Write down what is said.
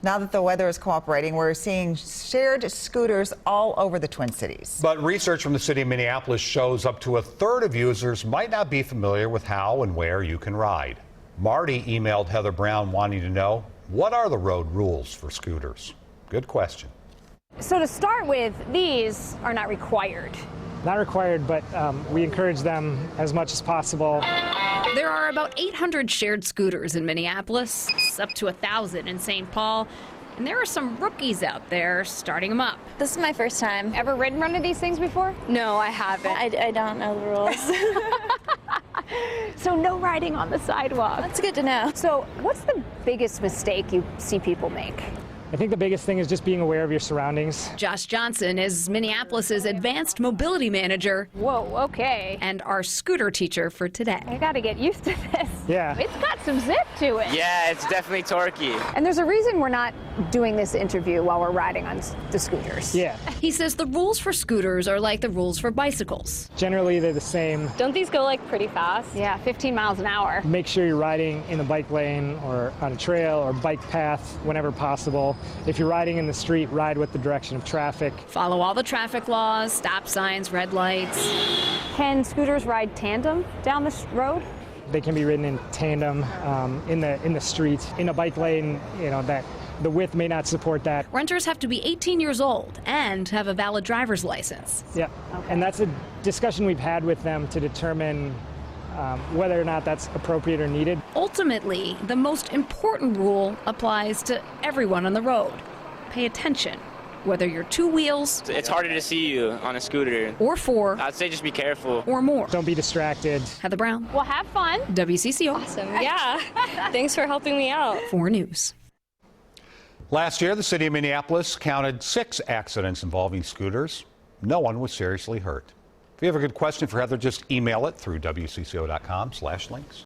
Now that the weather is cooperating, we're seeing shared scooters all over the Twin Cities. But research from the city of Minneapolis shows up to a third of users might not be familiar with how and where you can ride. Marty emailed Heather Brown wanting to know, what are the road rules for scooters? Good question. So to start with, these are not required. Not required, but we encourage them as much as possible. There are about 800 shared scooters in Minneapolis, up to 1,000 in St. Paul, and there are some rookies out there starting them up. This is my first time. Ever ridden one of these things before? No, I haven't. I don't know the rules. So no riding on the sidewalk. That's good to know. So what's the biggest mistake you see people make? I think the biggest thing is just being aware of your surroundings. Josh Johnson is Minneapolis's advanced mobility manager. Whoa, okay. And our scooter teacher for today. I gotta get used to this. Yeah. It's got some zip to it. Yeah, it's definitely torquey. And there's a reason we're not doing this interview while we're riding on the scooters. Yeah. He says the rules for scooters are like the rules for bicycles. Generally, they're the same. Don't these go like pretty fast? Yeah, 15 miles an hour. Make sure you're riding in the bike lane or on a trail or bike path whenever possible. If you're riding in the street, ride with the direction of traffic. Follow all the traffic laws, stop signs, red lights. Can scooters ride tandem down this road? They can be ridden in tandem in the street. In a bike lane, that the width may not support that. Renters have to be 18 years old and have a valid driver's license. Yeah, okay. And that's a discussion we've had with them to determine whether or not that's appropriate or needed. Ultimately, the most important rule applies to everyone on the road. Pay attention, whether you're two wheels. It's harder to see you on a scooter. Or four. I'd say just be careful. Or more. Don't be distracted. Heather Brown. Well, have fun. WCCO. Awesome. Yeah. Thanks for helping me out. 4 News. Last year, the city of Minneapolis counted 6 accidents involving scooters. No one was seriously hurt. If you have a good question for Heather, just email it through WCCO.com/links.